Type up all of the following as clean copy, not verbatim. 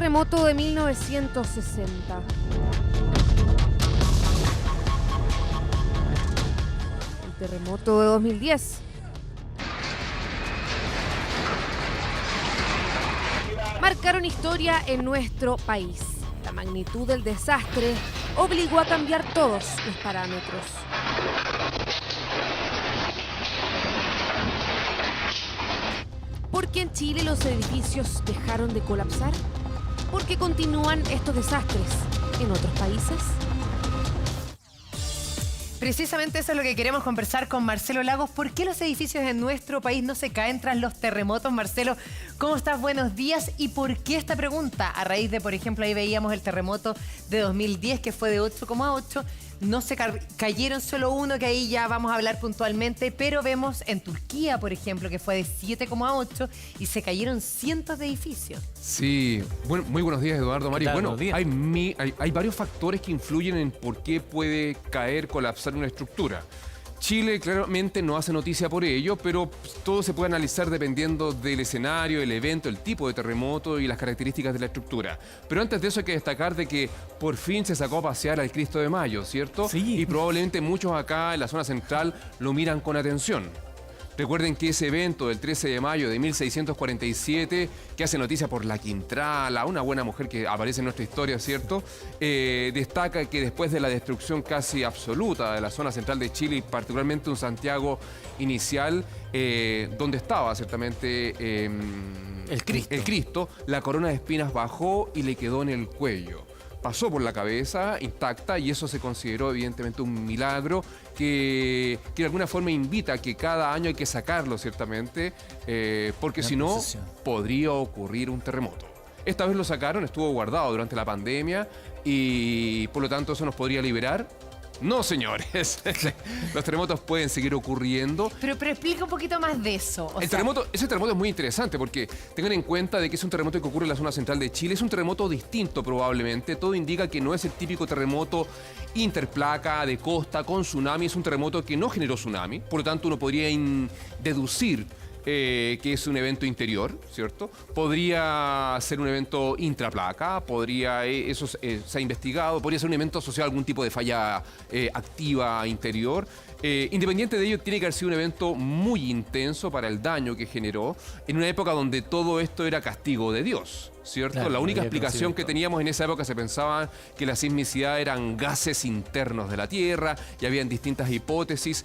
terremoto de 1960. El terremoto de 2010. Marcaron historia en nuestro país. La magnitud del desastre obligó a cambiar todos los parámetros. ¿Por qué en Chile los edificios dejaron de colapsar? ¿Por qué continúan estos desastres en otros países? Precisamente eso es lo que queremos conversar con Marcelo Lagos. ¿Por qué los edificios en nuestro país no se caen tras los terremotos? Marcelo, ¿cómo estás? Buenos días. ¿Y por qué esta pregunta? A raíz de, por ejemplo, ahí veíamos el terremoto de 2010, que fue de 8,8. No se cayeron solo uno, que ahí ya vamos a hablar puntualmente, pero vemos en Turquía, por ejemplo, que fue de 7,8 y se cayeron cientos de edificios. Sí, bueno, muy buenos días, Eduardo, Mari. Bueno, Buenos días. hay varios factores que influyen en por qué puede caer, colapsar una estructura. Chile claramente no hace noticia por ello, pero todo se puede analizar dependiendo del escenario, el evento, el tipo de terremoto y las características de la estructura. Pero antes de eso hay que destacar de que por fin se sacó a pasear al Cristo de Mayo, ¿cierto? Sí. Y probablemente muchos acá en la zona central lo miran con atención. Recuerden que ese evento del 13 de mayo de 1647, que hace noticia por la Quintrala, una buena mujer que aparece en nuestra historia, ¿cierto? Destaca que después de la destrucción casi absoluta de la zona central de Chile, y particularmente un Santiago inicial, donde estaba ciertamente El Cristo. la corona de espinas bajó y le quedó en el cuello. Pasó por la cabeza intacta y eso se consideró evidentemente un milagro que de alguna forma invita a que cada año hay que sacarlo ciertamente, porque si no podría ocurrir un terremoto. Esta vez lo sacaron, estuvo guardado durante la pandemia y por lo tanto eso nos podría liberar. No, señores, los terremotos pueden seguir ocurriendo. Pero explica un poquito más de eso. Ese terremoto es muy interesante porque tengan en cuenta de que es un terremoto que ocurre en la zona central de Chile. Es un terremoto distinto probablemente. Todo indica que no es el típico terremoto interplaca de costa con tsunami. Es un terremoto que no generó tsunami. Por lo tanto, uno podría deducir que es un evento interior, ¿cierto? Podría ser un evento intraplaca, eso se ha investigado, podría ser un evento asociado a algún tipo de falla activa interior. Independiente de ello, tiene que haber sido un evento muy intenso para el daño que generó en una época donde todo esto era castigo de Dios, ¿cierto? Claro, la única había explicación que conocimiento. teníamos en esa época se pensaba que la sismicidad eran gases internos de la Tierra y habían distintas hipótesis.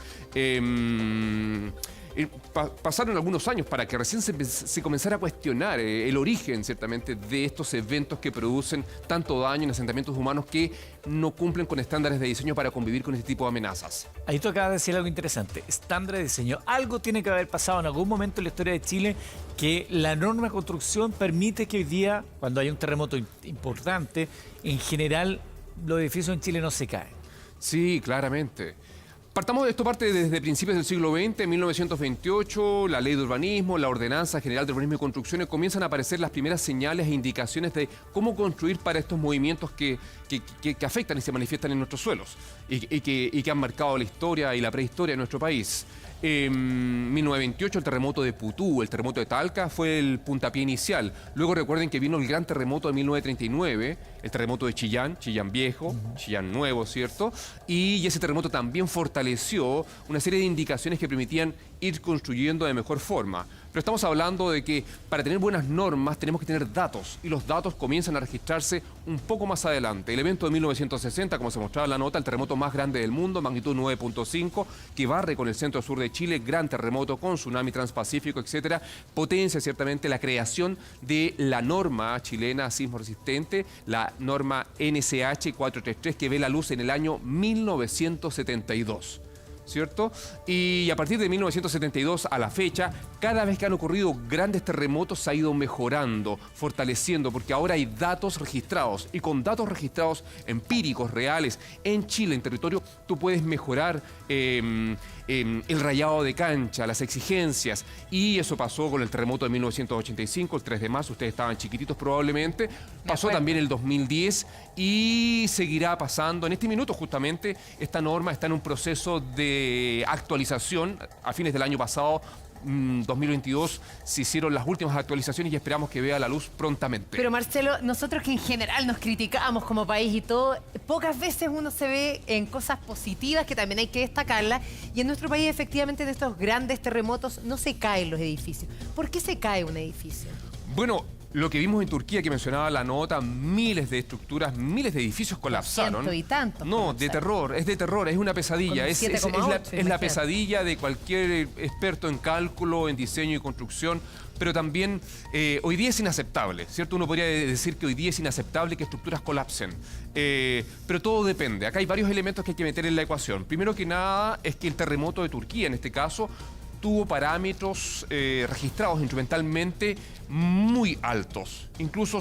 Pasaron algunos años para que recién se comenzara a cuestionar el origen, ciertamente, de estos eventos que producen tanto daño en asentamientos humanos que no cumplen con estándares de diseño para convivir con este tipo de amenazas. Ahí tú acabas de decir algo interesante. Estándar de diseño. Algo tiene que haber pasado en algún momento en la historia de Chile que la norma de construcción permite que hoy día, cuando hay un terremoto importante, en general los edificios en Chile no se caen. Sí, claramente. Partamos de esto parte desde principios del siglo XX, 1928, la ley de urbanismo, la ordenanza general de urbanismo y construcciones, comienzan a aparecer las primeras señales e indicaciones de cómo construir para estos movimientos que afectan y se manifiestan en nuestros suelos y que han marcado la historia y la prehistoria de nuestro país. En 1928 el terremoto de Putú, el terremoto de Talca fue el puntapié inicial. Luego recuerden que vino el gran terremoto de 1939, el terremoto de Chillán, Chillán Viejo, Chillán Nuevo, ¿cierto? Y ese terremoto también fortaleció una serie de indicaciones que permitían ir construyendo de mejor forma. Pero estamos hablando de que para tener buenas normas tenemos que tener datos y los datos comienzan a registrarse un poco más adelante. El evento de 1960, como se mostraba en la nota, el terremoto más grande del mundo, magnitud 9.5, que barre con el centro-sur de Chile, gran terremoto con tsunami transpacífico, etcétera, potencia ciertamente la creación de la norma chilena sismo resistente, la norma NCH 433, que ve la luz en el año 1972. ¿Cierto? Y a partir de 1972 a la fecha, cada vez que han ocurrido grandes terremotos se ha ido mejorando, fortaleciendo, porque ahora hay datos registrados y con datos registrados empíricos, reales, en Chile, en territorio, tú puedes mejorar el rayado de cancha, las exigencias, y eso pasó con el terremoto de 1985, el 3 de marzo, ustedes estaban chiquititos probablemente, pasó también el 2010 y seguirá pasando. En este minuto justamente esta norma está en un proceso de actualización. A fines del año pasado 2022 se hicieron las últimas actualizaciones y esperamos que vea la luz prontamente. Pero Marcelo, nosotros que en general nos criticamos como país y todo, pocas veces uno se ve en cosas positivas que también hay que destacarlas. Y en nuestro país, efectivamente, de estos grandes terremotos no se caen los edificios. ¿Por qué se cae un edificio? Bueno, lo que vimos en Turquía, que mencionaba la nota, miles de estructuras, miles de edificios colapsaron. 100 y tantos No, colapsaron. de terror, es una pesadilla. Con Es 7,8, la imagínate. pesadilla de cualquier experto en cálculo, en diseño y construcción, pero también hoy día es inaceptable, ¿cierto? Uno podría decir que hoy día es inaceptable que estructuras colapsen, pero todo depende. Acá hay varios elementos que hay que meter en la ecuación. Primero que nada es que el terremoto de Turquía, en este caso, tuvo parámetros registrados instrumentalmente muy altos, incluso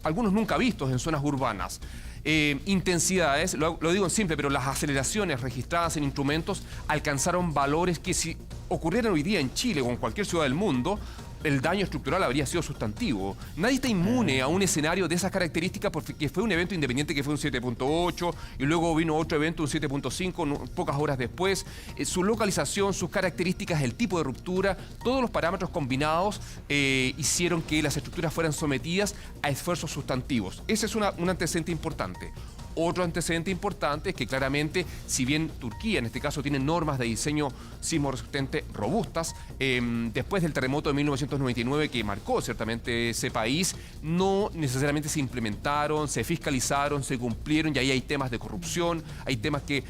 algunos nunca vistos en zonas urbanas. Intensidades, lo digo en simple, pero las aceleraciones registradas en instrumentos alcanzaron valores que si ocurrieran hoy día en Chile o en cualquier ciudad del mundo, el daño estructural habría sido sustantivo. Nadie está inmune a un escenario de esas características porque fue un evento independiente que fue un 7.8 y luego vino otro evento, un 7.5, pocas horas después. Su localización, sus características, el tipo de ruptura, todos los parámetros combinados hicieron que las estructuras fueran sometidas a esfuerzos sustantivos. Ese es un antecedente importante. Otro antecedente importante es que claramente, si bien Turquía en este caso tiene normas de diseño sismo resistente robustas, después del terremoto de 1999 que marcó ciertamente ese país, no necesariamente se implementaron, se fiscalizaron, se cumplieron y ahí hay temas de corrupción, hay temas que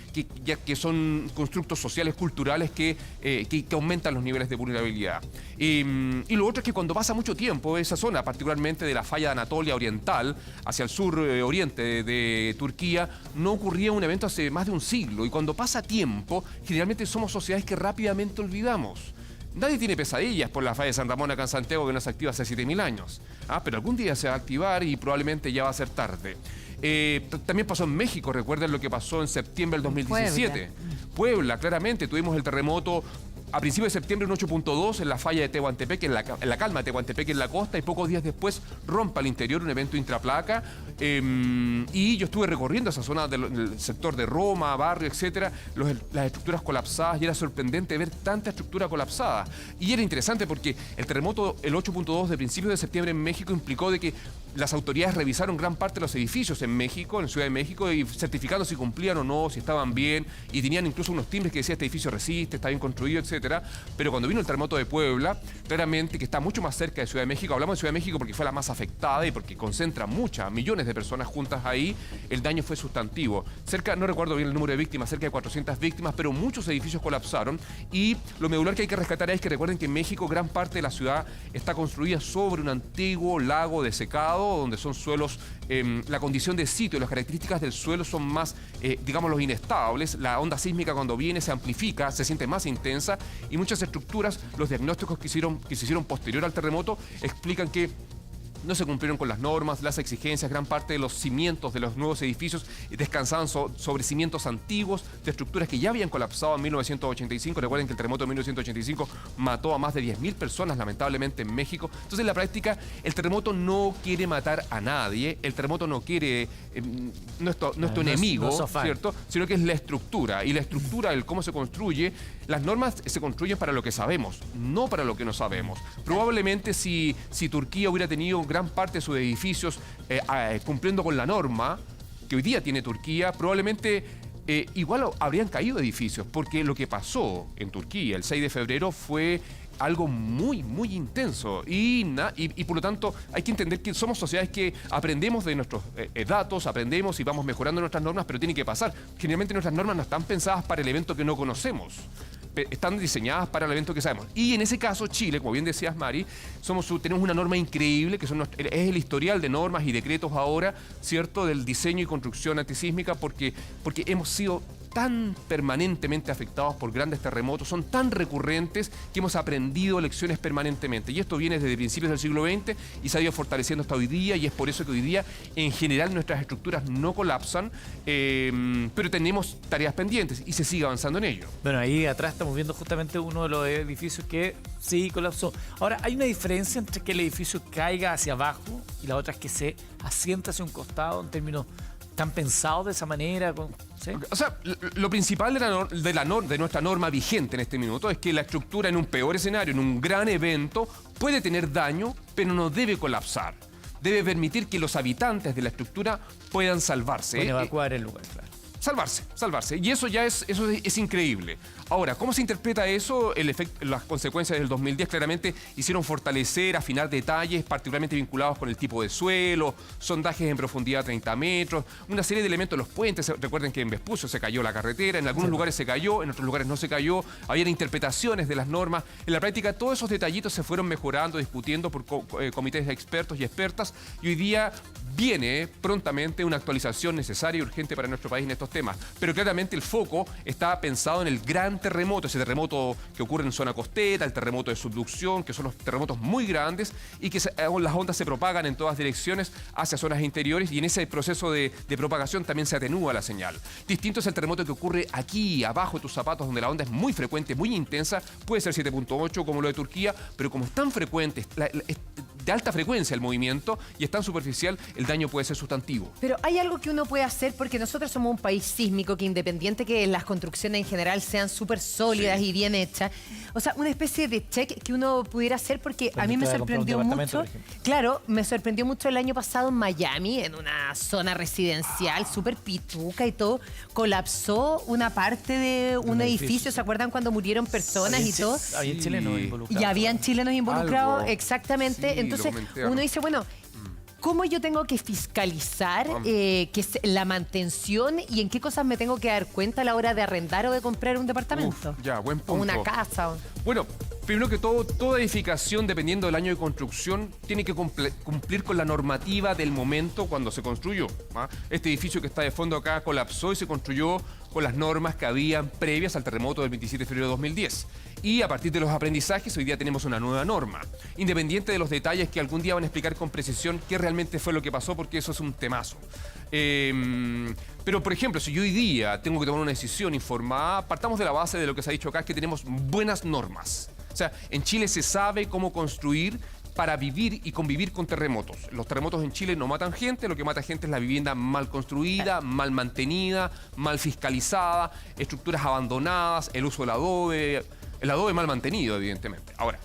son constructos sociales, culturales que aumentan los niveles de vulnerabilidad. Y lo otro es que cuando pasa mucho tiempo, esa zona, particularmente de la falla de Anatolia Oriental, hacia el sur oriente de Turquía, no ocurría un evento hace más de un siglo. Y cuando pasa tiempo, generalmente somos sociedades que rápidamente olvidamos. Nadie tiene pesadillas por la falla de San Ramón acá en Santiago, que no se activa hace 7.000 años. Pero algún día se va a activar y probablemente ya va a ser tarde. También pasó en México, recuerden lo que pasó en septiembre del 2017. Puebla, claramente, tuvimos el terremoto a principios de septiembre, un 8.2 en la falla de Tehuantepec, en la calma de Tehuantepec en la costa, y pocos días después rompe al interior un evento intraplaca. Y yo estuve recorriendo esa zona del sector de Roma, barrio, etcétera, las estructuras colapsadas, y era sorprendente ver tanta estructura colapsada. Y era interesante porque el terremoto, el 8.2 de principios de septiembre en México, implicó de que las autoridades revisaron gran parte de los edificios en México, en Ciudad de México, y certificando si cumplían o no, si estaban bien, y tenían incluso unos timbres que decía este edificio resiste, está bien construido, etcétera. Pero cuando vino el terremoto de Puebla, claramente que está mucho más cerca de Ciudad de México, hablamos de Ciudad de México porque fue la más afectada y porque concentra millones de personas juntas ahí, el daño fue sustantivo. Cerca, no recuerdo bien el número de víctimas, cerca de 400 víctimas, pero muchos edificios colapsaron. Y lo medular que hay que rescatar es que recuerden que en México gran parte de la ciudad está construida sobre un antiguo lago desecado, donde son suelos, la condición de sitio y las características del suelo son más, digamos, los inestables. La onda sísmica cuando viene se amplifica, se siente más intensa, y muchas estructuras, los diagnósticos que se hicieron posterior al terremoto explican que no se cumplieron con las normas, las exigencias. Gran parte de los cimientos de los nuevos edificios descansaban sobre cimientos antiguos de estructuras que ya habían colapsado en 1985. Recuerden que el terremoto de 1985 mató a más de 10.000 personas, lamentablemente, en México. Entonces, en la práctica, el terremoto no quiere matar a nadie. El terremoto no quiere, no es tu enemigo, ¿cierto? Sino que es la estructura. Y la estructura, el cómo se construye, las normas se construyen para lo que sabemos, no para lo que no sabemos. Probablemente si Turquía hubiera tenido gran parte de sus edificios cumpliendo con la norma que hoy día tiene Turquía, probablemente igual habrían caído edificios, porque lo que pasó en Turquía el 6 de febrero fue algo muy, muy intenso y por lo tanto hay que entender que somos sociedades que aprendemos de nuestros datos, aprendemos y vamos mejorando nuestras normas, pero tiene que pasar. Generalmente nuestras normas no están pensadas para el evento que no conocemos, están diseñadas para el evento que sabemos. Y en ese caso, Chile, como bien decías, Mari, tenemos una norma increíble, que es el historial de normas y decretos ahora, ¿cierto?, del diseño y construcción antisísmica, porque hemos sido tan permanentemente afectados por grandes terremotos, son tan recurrentes que hemos aprendido lecciones permanentemente. Y esto viene desde principios del siglo XX y se ha ido fortaleciendo hasta hoy día, y es por eso que hoy día, en general, nuestras estructuras no colapsan, pero tenemos tareas pendientes y se sigue avanzando en ello. Bueno, ahí atrás estamos viendo justamente uno de los edificios que sí colapsó. Ahora, hay una diferencia entre que el edificio caiga hacia abajo y la otra es que se asienta hacia un costado en términos ¿Están pensados de esa manera? ¿Sí? O sea, lo principal de nuestra norma vigente en este minuto es que la estructura en un peor escenario, en un gran evento, puede tener daño, pero no debe colapsar. Debe permitir que los habitantes de la estructura puedan salvarse. Pueden evacuar el lugar, claro. Salvarse. Y eso es increíble. Ahora, ¿cómo se interpreta eso? Las consecuencias del 2010 claramente hicieron fortalecer, afinar detalles, particularmente vinculados con el tipo de suelo, sondajes en profundidad 30 metros, una serie de elementos, los puentes. Recuerden que en Vespucio se cayó la carretera, en algunos lugares se cayó, en otros lugares no se cayó, había interpretaciones de las normas. En la práctica, todos esos detallitos se fueron mejorando, discutiendo por comités de expertos y expertas, y hoy día viene prontamente una actualización necesaria y urgente para nuestro país en estos temas. Pero claramente el foco está pensado en el gran terremoto, ese terremoto que ocurre en zona costera, el terremoto de subducción, que son los terremotos muy grandes y que las ondas se propagan en todas direcciones hacia zonas interiores, y en ese proceso de propagación también se atenúa la señal. Distinto es el terremoto que ocurre aquí, abajo de tus zapatos, donde la onda es muy frecuente, muy intensa, puede ser 7.8 como lo de Turquía, pero como es tan frecuente, es de alta frecuencia el movimiento y es tan superficial, el daño puede ser sustantivo. Pero hay algo que uno puede hacer, porque nosotros somos un país sísmico que, independiente que las construcciones en general sean súper sólidas y bien hechas, o sea, una especie de check que uno pudiera hacer, porque a mí me sorprendió mucho. Claro, me sorprendió mucho el año pasado en Miami, en una zona residencial súper pituca y todo, colapsó una parte de un edificio. ¿Se acuerdan cuando murieron personas y todo? Habían chilenos involucrados. Y habían chilenos involucrados, Algo. exactamente. Sí, Entonces uno dice, bueno, ¿cómo yo tengo que fiscalizar qué es la mantención y en qué cosas me tengo que dar cuenta a la hora de arrendar o de comprar un departamento? Ya, buen O punto. una casa. Bueno, primero que todo, toda edificación, dependiendo del año de construcción, tiene que cumplir con la normativa del momento cuando se construyó. Este edificio que está de fondo acá colapsó y se construyó con las normas que habían previas al terremoto del 27 de febrero de 2010. Y a partir de los aprendizajes, hoy día tenemos una nueva norma, independiente de los detalles que algún día van a explicar con precisión qué realmente fue lo que pasó, porque eso es un temazo. Pero, por ejemplo, si yo hoy día tengo que tomar una decisión informada, partamos de la base de lo que se ha dicho acá, que tenemos buenas normas. O sea, en Chile se sabe cómo construir para vivir y convivir con terremotos. Los terremotos en Chile no matan gente, lo que mata gente es la vivienda mal construida, mal mantenida, mal fiscalizada, estructuras abandonadas, el uso del adobe, el adobe mal mantenido, evidentemente. Ahora,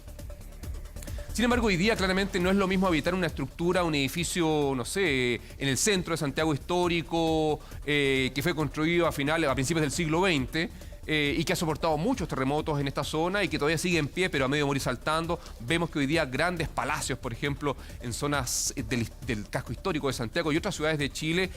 sin embargo, hoy día claramente no es lo mismo habitar una estructura, un edificio, no sé, en el centro de Santiago histórico, que fue construido a principios del siglo XX, y que ha soportado muchos terremotos en esta zona y que todavía sigue en pie, pero a medio morir saltando. Vemos que hoy día grandes palacios, por ejemplo, en zonas del casco histórico de Santiago y otras ciudades de Chile,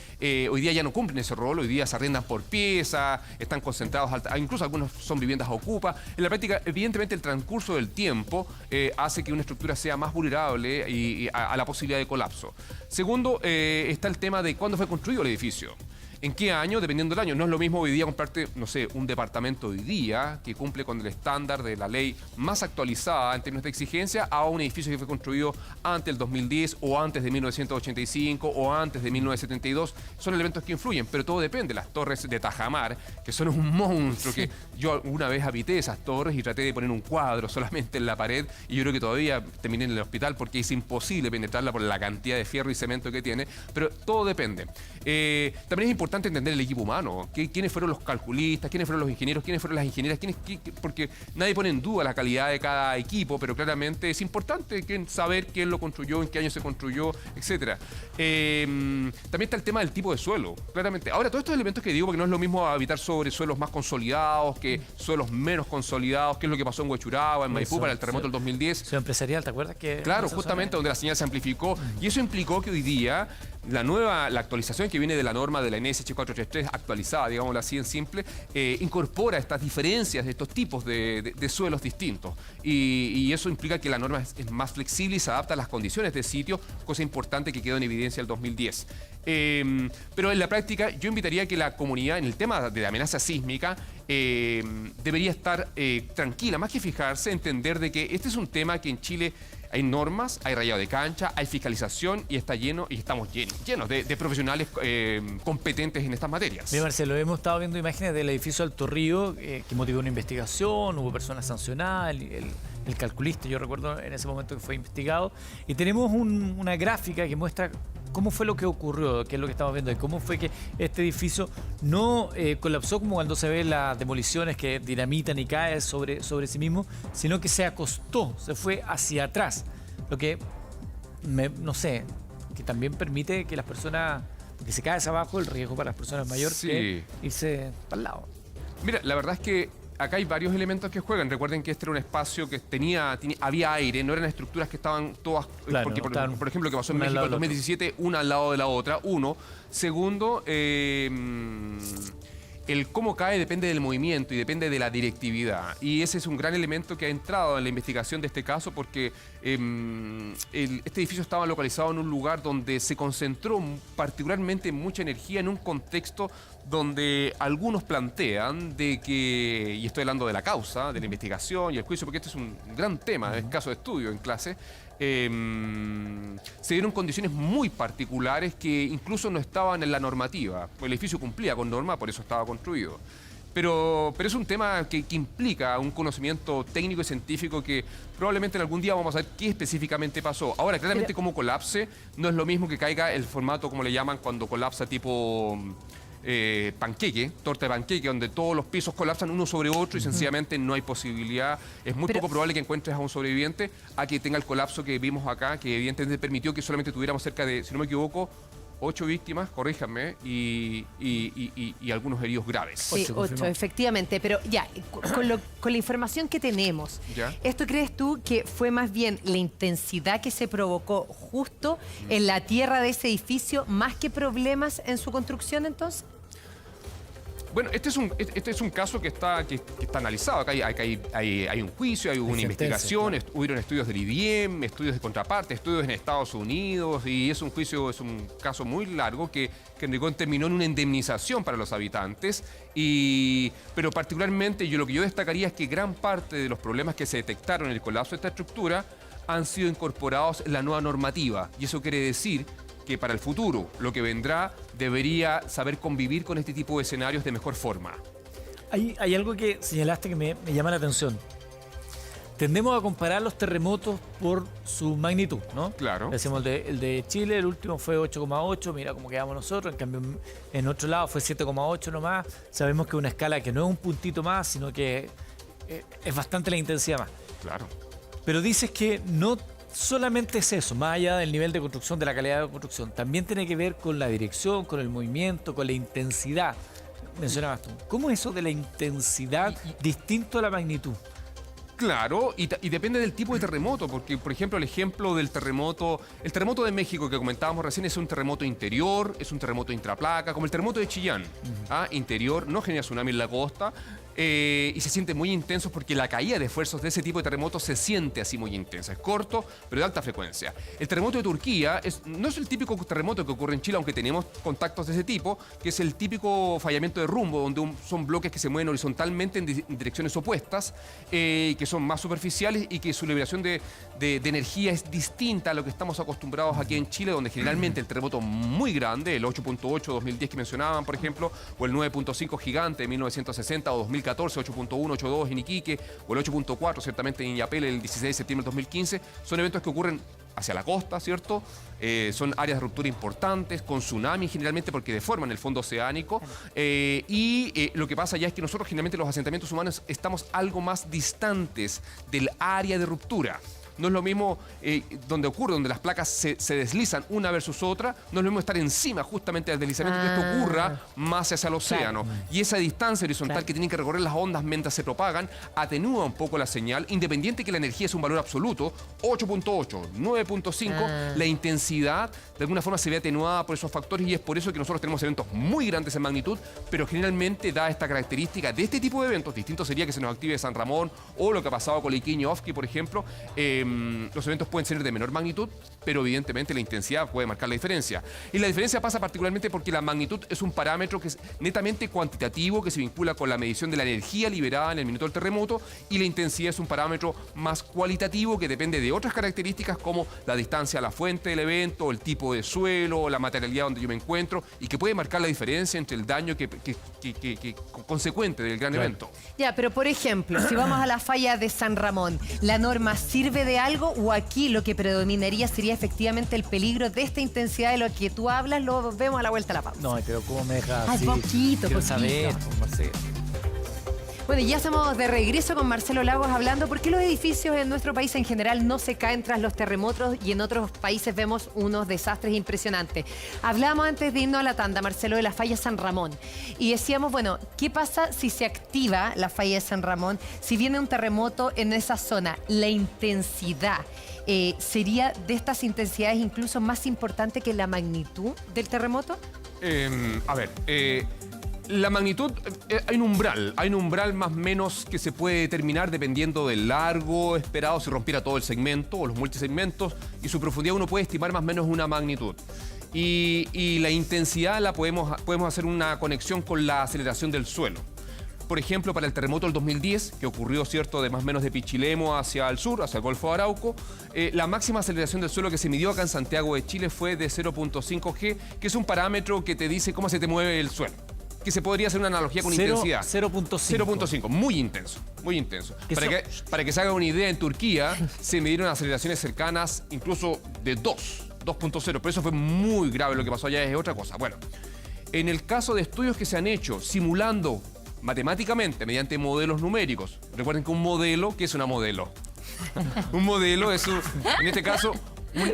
hoy día ya no cumplen ese rol. Hoy día se arrendan por pieza, están concentrados, incluso algunos son viviendas ocupa. En la práctica, evidentemente, el transcurso del tiempo hace que una estructura sea más vulnerable y a la posibilidad de colapso. Segundo, está el tema de cuándo fue construido el edificio. ¿En qué año? Dependiendo del año. No es lo mismo hoy día comprarte, no sé, un departamento hoy día que cumple con el estándar de la ley más actualizada en términos de exigencia a un edificio que fue construido antes del 2010 o antes de 1985 o antes de 1972. Son elementos que influyen, pero todo depende. Las torres de Tajamar, que son un monstruo, que yo una vez habité esas torres y traté de poner un cuadro solamente en la pared, y yo creo que todavía terminé en el hospital porque es imposible penetrarla por la cantidad de fierro y cemento que tiene, pero todo depende. También es importante entender el equipo humano, quiénes fueron los calculistas, quiénes fueron los ingenieros, quiénes fueron las ingenieras, porque nadie pone en duda la calidad de cada equipo, pero claramente es importante saber quién lo construyó, en qué año se construyó, etc. También está el tema del tipo de suelo, claramente. Ahora, todos estos elementos que digo, porque no es lo mismo habitar sobre suelos más consolidados que suelos menos consolidados, que es lo que pasó en Huechuraba, en Maipú, para el terremoto del 2010. Ciudad empresarial, ¿te acuerdas? Claro, justamente donde la señal se amplificó, y eso implicó que hoy día la actualización que viene de la norma de la NSH 433 actualizada, digámoslo así en simple, incorpora estas diferencias de estos tipos de suelos distintos. Y eso implica que la norma es más flexible y se adapta a las condiciones del sitio, cosa importante que quedó en evidencia el 2010. Pero en la práctica yo invitaría a que la comunidad, en el tema de la amenaza sísmica, debería estar tranquila, más que fijarse, entender de que este es un tema que en Chile hay normas, hay rayado de cancha, hay fiscalización y estamos llenos de profesionales competentes en estas materias. Bien, Marcelo, hemos estado viendo imágenes del edificio Alto Río que motivó una investigación, hubo personas sancionadas, el calculista, yo recuerdo en ese momento que fue investigado, y tenemos una gráfica que muestra cómo fue lo que ocurrió, qué es lo que estamos viendo, y cómo fue que este edificio no colapsó como cuando se ve las demoliciones que dinamitan y cae sobre sí mismo, sino que se acostó, se fue hacia atrás. Lo que, no sé, que también permite que las personas, que se cae hacia abajo, el riesgo para las personas mayores Sí. que irse para el lado. Mira, la verdad es que acá hay varios elementos que juegan. Recuerden que este era un espacio que había aire, no eran estructuras que estaban todas... Claro, porque, no estaban por ejemplo, lo que pasó en una al México lado en del otro. 2017, una al lado de la otra, uno. Segundo, el cómo cae depende del movimiento y depende de la directividad. Y ese es un gran elemento que ha entrado en la investigación de este caso porque este edificio estaba localizado en un lugar donde se concentró particularmente mucha energía en un contexto donde algunos plantean de que, y estoy hablando de la causa, de la investigación y el juicio, porque este es un gran tema, es caso de estudio en clase, se dieron condiciones muy particulares que incluso no estaban en la normativa. El edificio cumplía con norma, por eso estaba construido. Pero es un tema que implica un conocimiento técnico y científico que probablemente en algún día vamos a ver qué específicamente pasó. Ahora, claramente como colapse, no es lo mismo que caiga el formato, como le llaman, cuando colapsa tipo... panqueque, torta de panqueque, donde todos los pisos colapsan uno sobre otro y sencillamente no hay posibilidad. Es muy poco probable que encuentres a un sobreviviente a que tenga el colapso que vimos acá, que evidentemente permitió que solamente tuviéramos cerca de, si no me equivoco, 8 víctimas, corríjanme, y algunos heridos graves. Sí, 8, confirmado. efectivamente. Pero ya, con la información que tenemos, ¿Ya? ¿esto crees tú que fue más bien la intensidad que se provocó justo en la tierra de ese edificio, más que problemas en su construcción entonces? Bueno, este es un caso que está analizado. Acá hay un juicio, hay una sentencia, investigación, claro. hubieron estudios del IBM, estudios de contraparte, estudios en Estados Unidos, y es un juicio, es un caso muy largo que en rigor terminó en una indemnización para los habitantes. Pero particularmente lo que yo destacaría es que gran parte de los problemas que se detectaron en el colapso de esta estructura han sido incorporados en la nueva normativa. Y eso quiere decir que para el futuro, lo que vendrá, debería saber convivir con este tipo de escenarios de mejor forma. Hay algo que señalaste que me llama la atención. Tendemos a comparar los terremotos por su magnitud, ¿no? Claro. Decimos el de Chile, el último fue 8,8, mira cómo quedamos nosotros, en cambio en otro lado fue 7,8 nomás. Sabemos que es una escala que no es un puntito más, sino que es bastante la intensidad más. Claro. Pero dices que no solamente es eso, más allá del nivel de construcción, de la calidad de construcción, también tiene que ver con la dirección, con el movimiento, con la intensidad. Mencionabas tú. ¿Cómo es eso de la intensidad distinto a la magnitud? Claro, y depende del tipo de terremoto, porque, por ejemplo, el ejemplo del terremoto de México que comentábamos recién es un terremoto interior, es un terremoto intraplaca, como el terremoto de Chillán. Interior, no genera tsunami en la costa, y se siente muy intenso porque la caída de esfuerzos de ese tipo de terremotos se siente así muy intensa. Es corto, pero de alta frecuencia. El terremoto de Turquía no es el típico terremoto que ocurre en Chile, aunque tenemos contactos de ese tipo, que es el típico fallamiento de rumbo, donde son bloques que se mueven horizontalmente en direcciones opuestas, que son más superficiales y que su liberación de energía es distinta a lo que estamos acostumbrados aquí en Chile, donde generalmente el terremoto muy grande, el 8.8 2010 que mencionaban, por ejemplo, o el 9.5 gigante de 1960 o 2014, 8.1, 8.2 en Iquique, o el 8.4 ciertamente en Illapel el 16 de septiembre del 2015, son eventos que ocurren hacia la costa, ¿cierto? Son áreas de ruptura importantes, con tsunami generalmente porque deforman el fondo oceánico. Lo que pasa ya es que nosotros generalmente los asentamientos humanos estamos algo más distantes del área de ruptura. No es lo mismo donde las placas se deslizan una versus otra, no es lo mismo estar encima justamente del deslizamiento que esto ocurra más hacia el océano. Claro. Y esa distancia horizontal Claro. que tienen que recorrer las ondas mientras se propagan atenúa un poco la señal, independiente que la energía es un valor absoluto, 8.8, 9.5, la intensidad de alguna forma se ve atenuada por esos factores y es por eso que nosotros tenemos eventos muy grandes en magnitud, pero generalmente da esta característica de este tipo de eventos. Distinto sería que se nos active San Ramón o lo que ha pasado con Iquiño Ofqui, por ejemplo. Los eventos pueden ser de menor magnitud, pero evidentemente la intensidad puede marcar la diferencia. Y la diferencia pasa particularmente porque la magnitud es un parámetro que es netamente cuantitativo, que se vincula con la medición de la energía liberada en el minuto del terremoto, y la intensidad es un parámetro más cualitativo que depende de otras características como la distancia a la fuente del evento, el tipo de suelo, la materialidad donde yo me encuentro, y que puede marcar la diferencia entre el daño consecuente del gran Claro. evento. Ya, pero por ejemplo, si vamos a la falla de San Ramón, ¿la norma sirve de de algo o aquí lo que predominaría sería efectivamente el peligro de esta intensidad de lo que tú hablas, lo vemos a la vuelta de la pausa. No, pero ¿cómo me dejas Ay, así? poquito, Quiero poquito. saber, pues, Marcelo. Bueno, ya estamos de regreso con Marcelo Lagos hablando por qué los edificios en nuestro país en general no se caen tras los terremotos y en otros países vemos unos desastres impresionantes. Hablábamos antes de irnos a la tanda, Marcelo, de la falla San Ramón. Y decíamos, bueno, ¿qué pasa si se activa la falla de San Ramón? Si viene un terremoto en esa zona, la intensidad ¿sería de estas intensidades incluso más importante que la magnitud del terremoto? La magnitud, hay un umbral más o menos que se puede determinar dependiendo del largo esperado, si rompiera todo el segmento o los multisegmentos, y su profundidad uno puede estimar más o menos una magnitud. Y la intensidad la podemos hacer una conexión con la aceleración del suelo. Por ejemplo, para el terremoto del 2010, que ocurrió, ¿cierto?, de más o menos de Pichilemu hacia el sur, hacia el Golfo de Arauco, la máxima aceleración del suelo que se midió acá en Santiago de Chile fue de 0.5 G, que es un parámetro que te dice cómo se te mueve el suelo. Que se podría hacer una analogía con intensidad. 0.5. 0.5, muy intenso, muy intenso. Para que se haga una idea, en Turquía se midieron aceleraciones cercanas incluso de 2.0, pero eso fue muy grave, lo que pasó allá es otra cosa. Bueno, en el caso de estudios que se han hecho simulando matemáticamente mediante modelos numéricos, recuerden que un modelo, ¿qué es una modelo? Un modelo es, en este caso,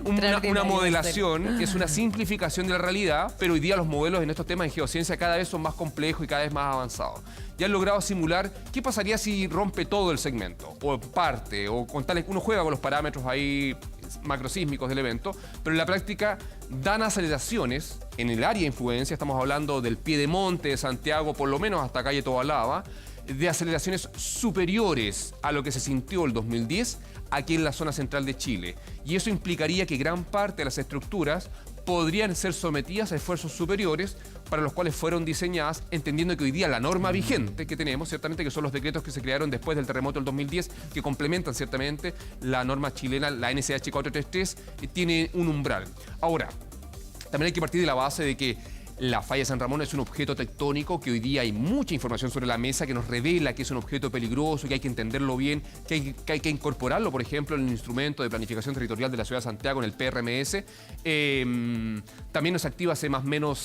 una modelación que es una simplificación de la realidad, pero hoy día los modelos en estos temas de geociencia cada vez son más complejos y cada vez más avanzados. Ya han logrado simular qué pasaría si rompe todo el segmento, o parte, o con tales. Uno juega con los parámetros ahí macrosísmicos del evento, pero en la práctica dan aceleraciones en el área de influencia, estamos hablando del Piedemonte de Santiago, por lo menos hasta calle Tobalaba, de aceleraciones superiores a lo que se sintió el 2010 aquí en la zona central de Chile. Y eso implicaría que gran parte de las estructuras podrían ser sometidas a esfuerzos superiores para los cuales fueron diseñadas, entendiendo que hoy día la norma vigente que tenemos, ciertamente que son los decretos que se crearon después del terremoto del 2010, que complementan ciertamente la norma chilena, la NSH 433, tiene un umbral. Ahora, también hay que partir de la base de que la falla de San Ramón es un objeto tectónico que hoy día hay mucha información sobre la mesa que nos revela que es un objeto peligroso, que hay que entenderlo bien, que hay que incorporarlo, por ejemplo, en el instrumento de planificación territorial de la ciudad de Santiago, en el PRMS. También nos activa hace más o menos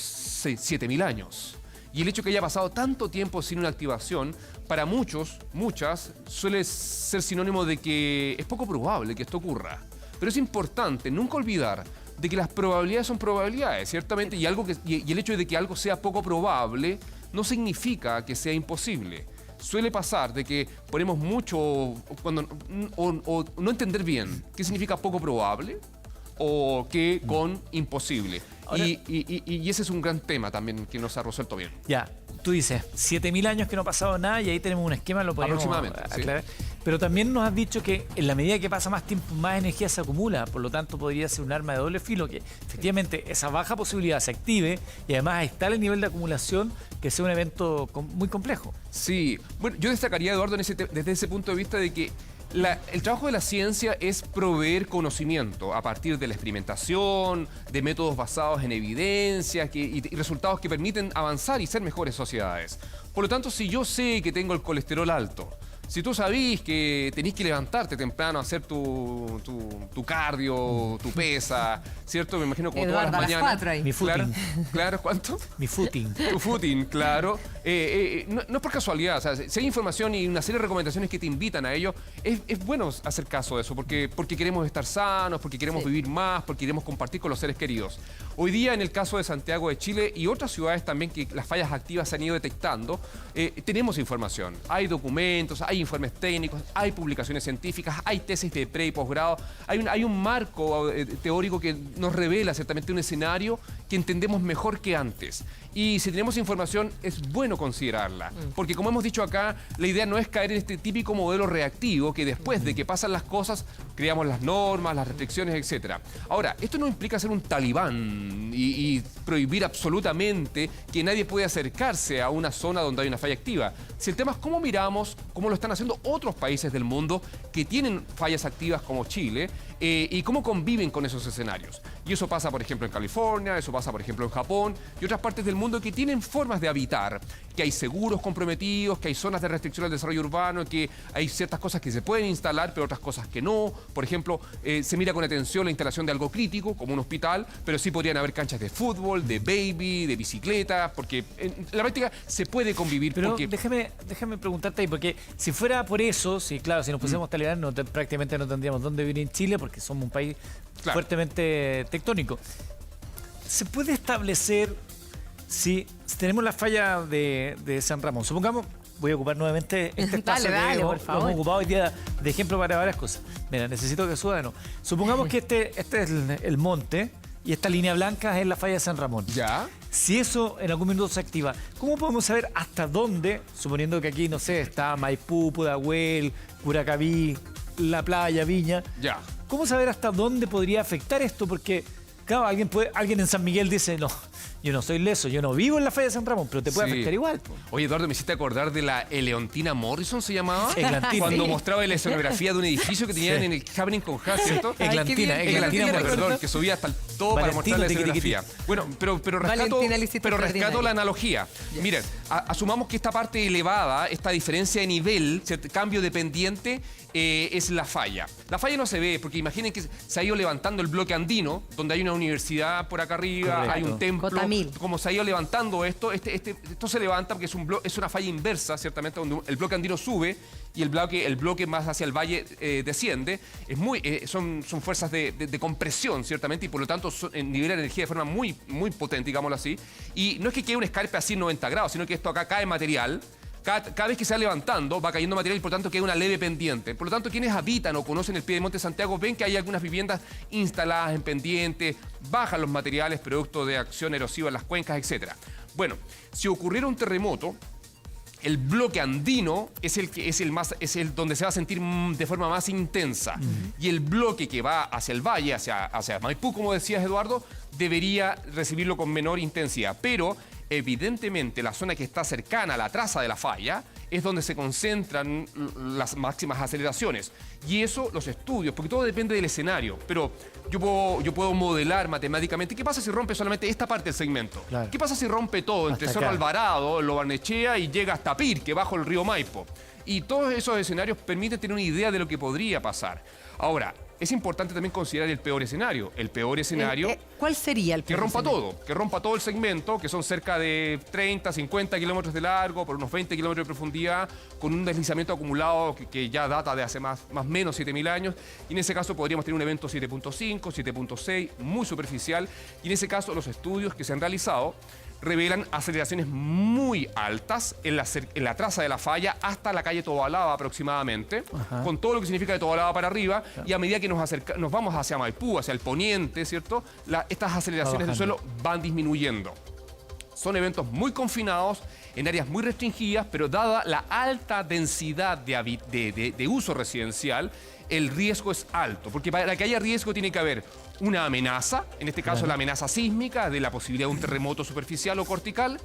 7.000 años. Y el hecho que haya pasado tanto tiempo sin una activación, para muchas, suele ser sinónimo de que es poco probable que esto ocurra. Pero es importante nunca olvidar de que las probabilidades son probabilidades, ciertamente, y el hecho de que algo sea poco probable no significa que sea imposible. Suele pasar de que ponemos mucho o no entender bien qué significa poco probable o qué con imposible. Ahora, y ese es un gran tema también que no se ha resuelto bien. Ya, tú dices, 7.000 años que no ha pasado nada y ahí tenemos un esquema, lo podemos Aproximadamente, aclarar. Sí. Pero también nos has dicho que en la medida que pasa más tiempo, más energía se acumula. Por lo tanto, podría ser un arma de doble filo, que efectivamente esa baja posibilidad se active y además ahí está el nivel de acumulación que sea un evento muy complejo. Sí, bueno, yo destacaría, Eduardo, desde ese punto de vista de que el trabajo de la ciencia es proveer conocimiento a partir de la experimentación, de métodos basados en evidencias y resultados que permiten avanzar y ser mejores sociedades. Por lo tanto, si yo sé que tengo el colesterol alto, si tú sabís que tenés que levantarte temprano a hacer tu cardio, tu pesa, ¿cierto? Me imagino como Eduardo, todas las mañanas. 4 ahí. Mi footing. Claro, ¿cuánto? Mi footing. Tu footing, claro. No es por casualidad, o sea, si hay información y una serie de recomendaciones que te invitan a ello, es bueno hacer caso de eso, porque queremos estar sanos, porque queremos vivir más, porque queremos compartir con los seres queridos. Hoy día, en el caso de Santiago de Chile y otras ciudades también que las fallas activas se han ido detectando, tenemos información. Hay documentos, hay informes técnicos, hay publicaciones científicas, hay tesis de pre y posgrado, hay un marco teórico que nos revela ciertamente un escenario que entendemos mejor que antes. Y si tenemos información, es bueno considerarla. Porque como hemos dicho acá, la idea no es caer en este típico modelo reactivo que después de que pasan las cosas, creamos las normas, las restricciones, etc. Ahora, esto no implica ser un talibán y prohibir absolutamente que nadie pueda acercarse a una zona donde hay una falla activa. Si el tema es cómo miramos, cómo lo están haciendo otros países del mundo que tienen fallas activas como Chile, y cómo conviven con esos escenarios. Y eso pasa, por ejemplo, en California, eso pasa, por ejemplo, en Japón y otras partes del mundo que tienen formas de habitar, que hay seguros comprometidos, que hay zonas de restricción al desarrollo urbano, que hay ciertas cosas que se pueden instalar, pero otras cosas que no. Por ejemplo, se mira con atención la instalación de algo crítico, como un hospital, pero sí podrían haber canchas de fútbol, de baby, de bicicleta, porque en la práctica se puede convivir. Pero porque... déjame preguntarte ahí, porque si fuera por eso, sí, claro, si nos pusiéramos talibán, prácticamente no tendríamos dónde vivir en Chile, porque somos un país fuertemente tectónico. ¿Se puede establecer si tenemos la falla de San Ramón? Supongamos, voy a ocupar nuevamente este espacio Dale, que por hemos favor. ocupado hoy día de ejemplo para varias cosas. Mira, necesito que suba de nuevo. Supongamos que este es el monte y esta línea blanca es la falla de San Ramón. ¿Ya? Si eso en algún minuto se activa, ¿cómo podemos saber hasta dónde, suponiendo que aquí, no sé, está Maipú, Pudahuel, Curacaví, La Playa, Viña? Ya. ¿Cómo saber hasta dónde podría afectar esto? Porque, claro, alguien en San Miguel dice, no, yo no soy leso, yo no vivo en la falla de San Ramón, pero te puede Sí. afectar igual. Po. Oye, Eduardo, me hiciste acordar de la Eleontina Morrison, ¿se llamaba? Eglantina. Cuando Sí. mostraba la escenografía de un edificio que tenían Sí. en el Happening con Haas, ¿cierto? Eglantina, Perdón, que subía hasta el todo para mostrar la Valentino, escenografía. Bueno, pero rescato, Valentina, lo hiciste rescato extraordinario. la analogía. Miren, asumamos que esta parte elevada, esta diferencia de nivel, ¿cierto? Cambio de pendiente, es la falla. La falla no se ve, porque imaginen que se ha ido levantando el bloque andino, donde hay una universidad por acá arriba, Correcto. hay un templo. Cotamil. Como se ha ido levantando esto, esto se levanta porque es una falla inversa, ciertamente, donde el bloque andino sube y el bloque más hacia el valle desciende. Son fuerzas de compresión, ciertamente, y por lo tanto liberan energía de forma muy, muy potente, digámoslo así. Y no es que quede un escarpe así 90 grados, sino que esto acá cae material. Cada vez que se va levantando, va cayendo material y por lo tanto queda una leve pendiente. Por lo tanto, quienes habitan o conocen el pie de Monte Santiago ven que hay algunas viviendas instaladas en pendiente, bajan los materiales producto de acción erosiva en las cuencas, etc. Bueno, si ocurriera un terremoto, el bloque andino es el donde se va a sentir de forma más intensa. Y el bloque que va hacia el valle, hacia Maipú, como decías, Eduardo, debería recibirlo con menor intensidad. Pero evidentemente la zona que está cercana a la traza de la falla es donde se concentran las máximas aceleraciones. Y eso, los estudios, porque todo depende del escenario. Pero yo puedo modelar matemáticamente. ¿Qué pasa si rompe solamente esta parte del segmento? Claro. ¿Qué pasa si rompe todo entre Hasta Cerro acá. Alvarado, Lo Barnechea y llega hasta Pirque, bajo el río Maipo? Y todos esos escenarios permiten tener una idea de lo que podría pasar. Ahora, es importante también considerar el peor escenario. El peor escenario... ¿Cuál sería el Que rompa todo el segmento, que son cerca de 30, 50 kilómetros de largo, por unos 20 kilómetros de profundidad, con un deslizamiento acumulado que ya data de hace más o menos 7.000 años. Y en ese caso podríamos tener un evento 7.5, 7.6, muy superficial. Y en ese caso los estudios que se han realizado revelan aceleraciones muy altas en la traza de la falla hasta la calle Tobalaba aproximadamente, con todo lo que significa de Tobalaba para arriba, y a medida que nos vamos hacia Maipú, hacia el poniente, ¿cierto? Estas aceleraciones del suelo van disminuyendo. Son eventos muy confinados, en áreas muy restringidas, pero dada la alta densidad de uso residencial, el riesgo es alto, porque para que haya riesgo tiene que haber una amenaza, en este caso la amenaza sísmica, de la posibilidad de un terremoto superficial o cortical.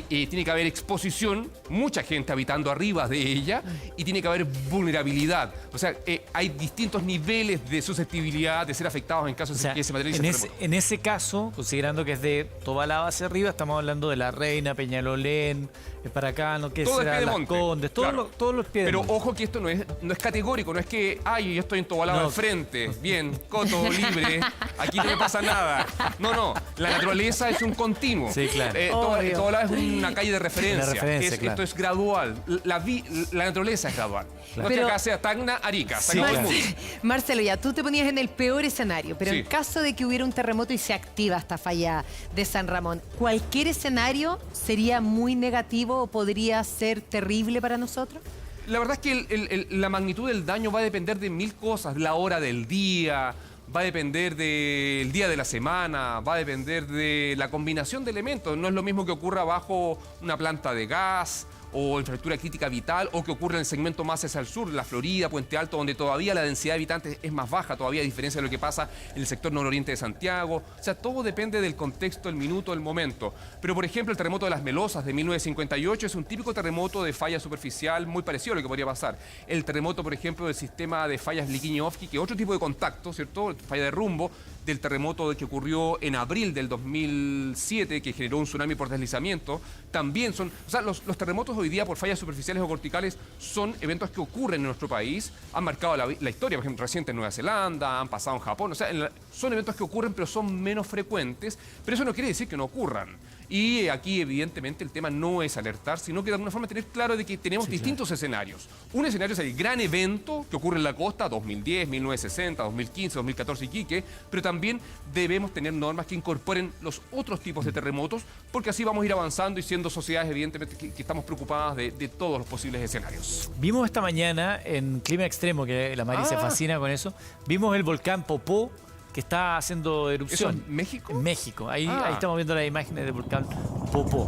Tiene que haber exposición, mucha gente habitando arriba de ella, y tiene que haber vulnerabilidad. O sea, hay distintos niveles de susceptibilidad de ser afectados en caso de que se materialice el terremoto. En ese caso, considerando que es de Tobalaba hacia arriba, estamos hablando de La Reina, Peñalolén, Paracano, que Todo el será pie de Las monte, Condes, claro. todos los pies de Pero monte. ojo que esto no es categórico, no es que, ay, yo estoy en Tobalaba No. al frente, bien, coto, libre, aquí no me pasa nada. No, la naturaleza es un continuo. Sí, claro. Obvio. Tobalaba es una calle de referencia. Una referencia, claro. Esto es gradual, la naturaleza es gradual. No es que Pero- acá sea Tacna, Arica, Sí, todo el claro. mundo. Marcelo, ya tú te ponías en el peor escenario, pero Sí. en caso de que hubiera un terremoto y se activa esta falla de San Ramón, ¿cualquier escenario sería muy negativo o podría ser terrible para nosotros? La verdad es que la magnitud del daño va a depender de mil cosas. La hora del día, va a depender del día de la semana, va a depender de la combinación de elementos. No es lo mismo que ocurra bajo una planta de gas o infraestructura crítica vital, o que ocurre en el segmento más hacia el sur, la Florida, Puente Alto, donde todavía la densidad de habitantes es más baja, todavía a diferencia de lo que pasa en el sector nororiente de Santiago. O sea, todo depende del contexto, el minuto, el momento. Pero, por ejemplo, el terremoto de Las Melosas de 1958 es un típico terremoto de falla superficial muy parecido a lo que podría pasar. El terremoto, por ejemplo, del sistema de fallas Liquiñe-Ofqui, que es otro tipo de contacto, ¿cierto? Falla de rumbo, del terremoto que ocurrió en abril del 2007, que generó un tsunami por deslizamiento, también son... O sea, los terremotos hoy día por fallas superficiales o corticales son eventos que ocurren en nuestro país, han marcado la historia, por ejemplo, reciente en Nueva Zelanda, han pasado en Japón, o sea, son eventos que ocurren pero son menos frecuentes, pero eso no quiere decir que no ocurran. Y aquí, evidentemente, el tema no es alertar, sino que de alguna forma tener claro de que tenemos distintos escenarios. Un escenario es el gran evento que ocurre en la costa, 2010, 1960, 2015, 2014 Iquique, pero también debemos tener normas que incorporen los otros tipos de terremotos, porque así vamos a ir avanzando y siendo sociedades, evidentemente, que estamos preocupadas de todos los posibles escenarios. Vimos esta mañana en Clima Extremo, que la Mari se fascina con eso, vimos el volcán Popó, que está haciendo erupción. ¿Eso en México? En México. Ahí estamos viendo las imágenes del volcán Popó.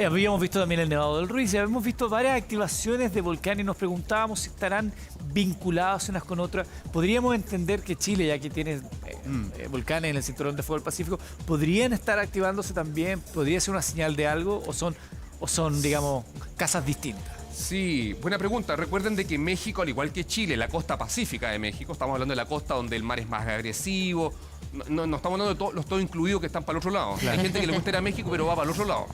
Habíamos visto también el Nevado del Ruiz y habíamos visto varias activaciones de volcanes y nos preguntábamos si estarán vinculados unas con otras. ¿Podríamos entender que Chile, ya que tiene volcanes en el cinturón de fuego del Pacífico, podrían estar activándose también? ¿Podría ser una señal de algo o son digamos, casas distintas? Sí, buena pregunta. Recuerden de que México, al igual que Chile, la costa pacífica de México, estamos hablando de la costa donde el mar es más agresivo, no estamos hablando de los todo incluidos que están para el otro lado. Hay gente que le gusta ir a México pero va para el otro lado,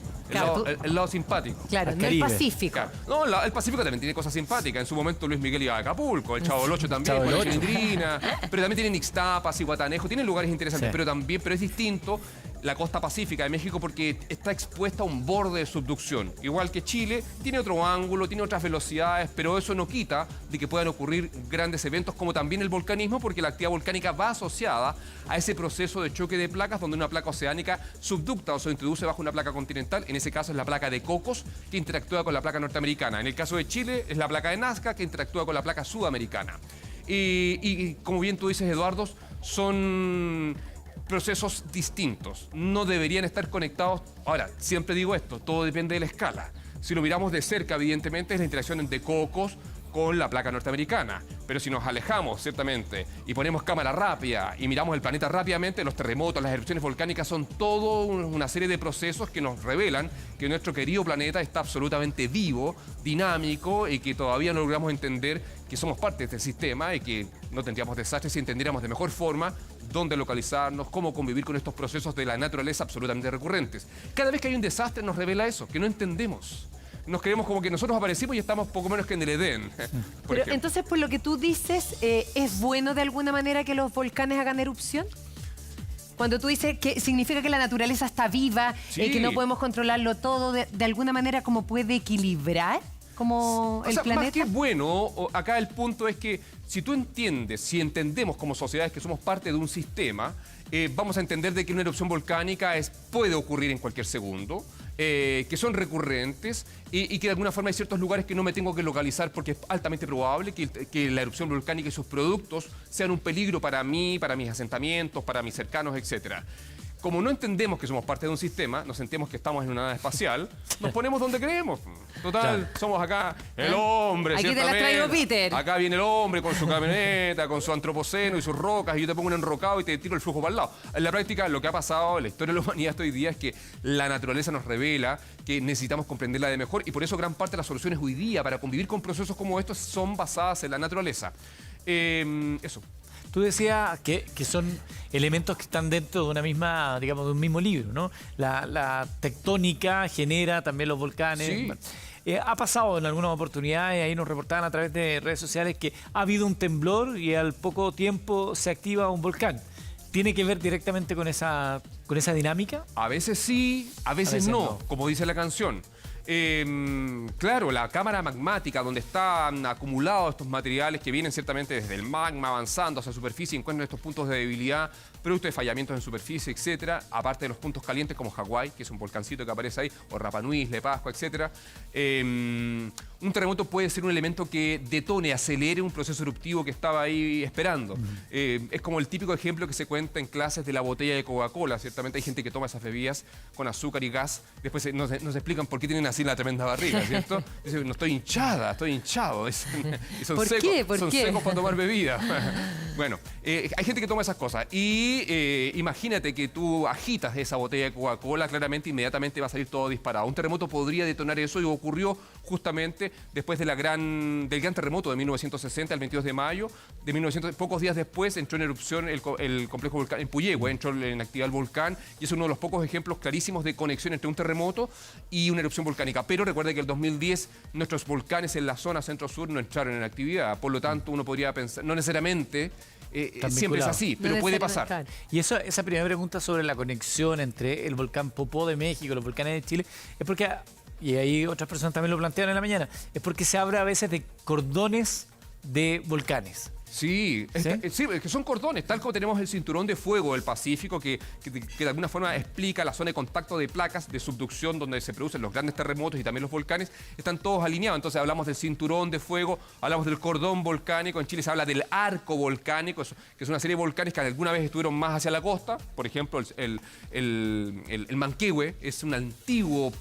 el lado simpático. Claro, no el Pacífico. Claro. No, el Pacífico también tiene cosas simpáticas. En su momento Luis Miguel iba a Acapulco, el Chavo del Ocho también, con la Chilindrina, pero también tienen Ixtapas y Guatanejo, tienen lugares interesantes, pero es distinto la costa pacífica de México porque está expuesta a un borde de subducción. Igual que Chile, tiene otro ángulo, tiene otras velocidades, pero eso no quita de que puedan ocurrir grandes eventos como también el volcanismo, porque la actividad volcánica va asociada a ese proceso de choque de placas donde una placa oceánica subducta o se introduce bajo una placa continental. En ese caso es la placa de Cocos que interactúa con la placa norteamericana. En el caso de Chile es la placa de Nazca que interactúa con la placa sudamericana. Y como bien tú dices, Eduardo, son procesos distintos, no deberían estar conectados. Ahora, siempre digo esto, todo depende de la escala. Si lo miramos de cerca, evidentemente, es la interacción entre Cocos con la placa norteamericana. Pero si nos alejamos, ciertamente, y ponemos cámara rápida y miramos el planeta rápidamente, los terremotos, las erupciones volcánicas son todo una serie de procesos que nos revelan que nuestro querido planeta está absolutamente vivo, dinámico y que todavía no logramos entender que somos parte de este sistema y que no tendríamos desastres si entendiéramos de mejor forma dónde localizarnos, cómo convivir con estos procesos de la naturaleza absolutamente recurrentes. Cada vez que hay un desastre nos revela eso, que no entendemos. Nos creemos como que nosotros aparecimos y estamos poco menos que en el Edén. Pero entonces, por lo que tú dices, ¿es bueno de alguna manera que los volcanes hagan erupción? Cuando tú dices que significa que la naturaleza está viva, Sí. que no podemos controlarlo todo, de alguna manera como puede equilibrar como el planeta. Más que bueno, acá el punto es que si tú entiendes, si entendemos como sociedades que somos parte de un sistema, vamos a entender de que una erupción volcánica puede ocurrir en cualquier segundo, que son recurrentes y que de alguna forma hay ciertos lugares que no me tengo que localizar porque es altamente probable que la erupción volcánica y sus productos sean un peligro para mí, para mis asentamientos, para mis cercanos, etcétera. Como no entendemos que somos parte de un sistema, nos sentimos que estamos en una nave espacial, nos ponemos donde creemos. Total, somos acá el hombre, Aquí te la ciertamente. traigo, Peter. Acá viene el hombre con su camioneta, con su antropoceno y sus rocas, y yo te pongo un enrocado y te tiro el flujo para el lado. En la práctica, lo que ha pasado en la historia de la humanidad hasta hoy día es que la naturaleza nos revela que necesitamos comprenderla de mejor, y por eso gran parte de las soluciones hoy día para convivir con procesos como estos son basadas en la naturaleza. Eso. Tú decías que son elementos que están dentro de una misma, digamos, de un mismo libro, ¿no? La tectónica genera también los volcanes. Sí. Ha pasado en algunas oportunidades, ahí nos reportaban a través de redes sociales que ha habido un temblor y al poco tiempo se activa un volcán. ¿Tiene que ver directamente con esa dinámica? A veces sí, a veces no, como dice la canción. Claro, la cámara magmática donde están acumulados estos materiales que vienen ciertamente desde el magma avanzando hacia la superficie, encuentran estos puntos de debilidad, producto de fallamientos en superficie, etcétera, aparte de los puntos calientes como Hawái, que es un volcancito que aparece ahí, o Rapa Nui, Isla de Pascua, etcétera. Un terremoto puede ser un elemento que detone, acelere un proceso eruptivo que estaba ahí esperando. Es como el típico ejemplo que se cuenta en clases de la botella de Coca-Cola. Ciertamente hay gente que toma esas bebidas con azúcar y gas, después nos explican por qué tienen aceite sin la tremenda barriga, ¿cierto? Dice, no estoy hinchada, estoy hinchado. Y son ¿Por secos, qué? ¿Por son qué? secos para tomar bebida. Bueno, hay gente que toma esas cosas. Y imagínate que tú agitas esa botella de Coca-Cola, claramente, inmediatamente va a salir todo disparado. Un terremoto podría detonar eso y ocurrió justamente después del gran terremoto de 1960, el 22 de mayo. Pocos días después entró en erupción el complejo volcán en Puyehue, entró en actividad el volcán y es uno de los pocos ejemplos clarísimos de conexión entre un terremoto y una erupción volcánica. Pero recuerde que en el 2010 nuestros volcanes en la zona centro-sur no entraron en actividad. Por lo tanto, uno podría pensar, no necesariamente siempre es así, pero No puede necesariamente, pasar. claro. Y esa primera pregunta sobre la conexión entre el volcán Popó de México y los volcanes de Chile es porque, y ahí otras personas también lo plantean en la mañana, es porque se habla a veces de cordones de volcanes. Sí, sí, es que son cordones, tal como tenemos el cinturón de fuego del Pacífico, que de alguna forma explica la zona de contacto de placas de subducción donde se producen los grandes terremotos y también los volcanes, están todos alineados. Entonces hablamos del cinturón de fuego, hablamos del cordón volcánico, en Chile se habla del arco volcánico, que es una serie de volcanes que alguna vez estuvieron más hacia la costa. Por ejemplo, el Manquehue es un antiguo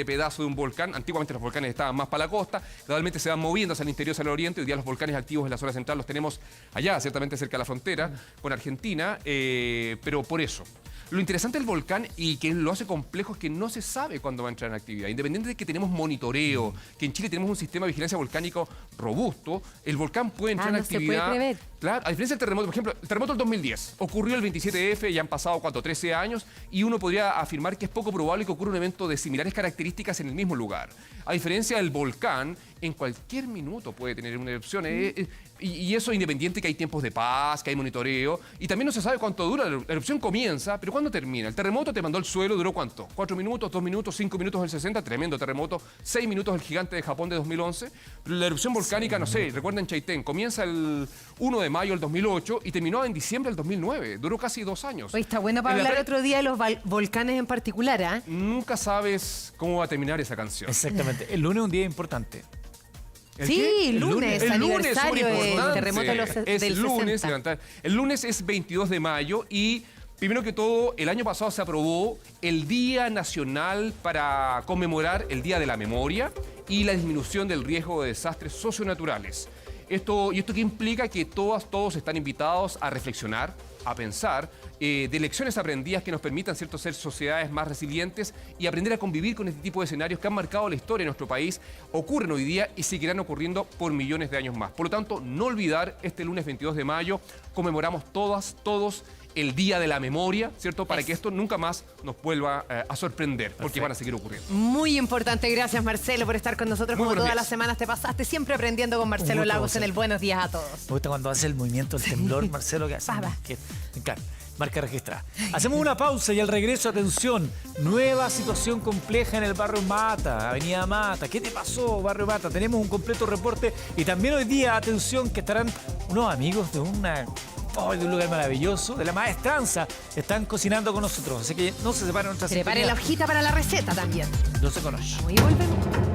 pedazo de un volcán. Antiguamente los volcanes estaban más para la costa, gradualmente se van moviendo hacia el interior, hacia el oriente. Hoy día los volcanes activos en la zona central los tenemos allá, ciertamente cerca de la frontera con Argentina, pero por eso. Lo interesante del volcán y que lo hace complejo es que no se sabe cuándo va a entrar en actividad. Independiente de que tenemos monitoreo, que en Chile tenemos un sistema de vigilancia volcánico robusto, el volcán puede entrar en no se actividad. puede prever. Claro, a diferencia del terremoto, por ejemplo, el terremoto del 2010 ocurrió el 27F, ya han pasado 13 años, y uno podría afirmar que es poco probable que ocurra un evento de similares características en el mismo lugar. A diferencia del volcán, en cualquier minuto puede tener una erupción. Y eso independiente que hay tiempos de paz, que hay monitoreo, y también no se sabe cuánto dura. La erupción comienza, pero ¿cuándo termina? El terremoto te mandó al suelo, ¿duró cuánto? 4 minutos, 2 minutos, 5 minutos del 60, tremendo terremoto. 6 minutos el gigante de Japón de 2011. Pero la erupción volcánica, no sé, recuerden Chaitén, comienza el 1 de mayo del 2008 y terminó en diciembre del 2009. Duró casi 2 años. Oye, está bueno para En la hablar pre- otro día de los volcanes en particular, ¿ah? Nunca sabes cómo va a terminar esa canción. Exactamente. El lunes es un día importante. ¿El Sí, qué? el lunes, El lunes es aniversario del superimportante. terremoto del lunes, 60. El lunes es 22 de mayo y primero que todo, el año pasado se aprobó el Día Nacional para conmemorar el Día de la Memoria y la disminución del riesgo de desastres socionaturales. ¿Esto qué implica? Que todos están invitados a reflexionar, a pensar de lecciones aprendidas que nos permitan, ¿cierto?, ser sociedades más resilientes y aprender a convivir con este tipo de escenarios que han marcado la historia de nuestro país, ocurren hoy día y seguirán ocurriendo por millones de años más. Por lo tanto, no olvidar, este lunes 22 de mayo conmemoramos todos el Día de la Memoria, ¿cierto?, para que esto nunca más nos vuelva a sorprender, porque van a seguir ocurriendo. Muy importante. Gracias, Marcelo, por estar con nosotros. Muy Como buenos todas días. las semanas te pasaste siempre aprendiendo con Marcelo gusto, Lagos en Marcelo. el Buenos Días a Todos. Me gusta cuando hace el movimiento, el temblor, Marcelo, que hace. Va. Que, me encanta. Marca registrada. Hacemos una pausa y al regreso, atención, nueva situación compleja en el barrio Mata, Avenida Mata. ¿Qué te pasó, barrio Mata? Tenemos un completo reporte y también hoy día, atención, que estarán unos amigos de de un lugar maravilloso, de la maestranza, están cocinando con nosotros. Así que no se separen nuestras Prepare la hojita para la receta también. No se conoce. Y volvemos.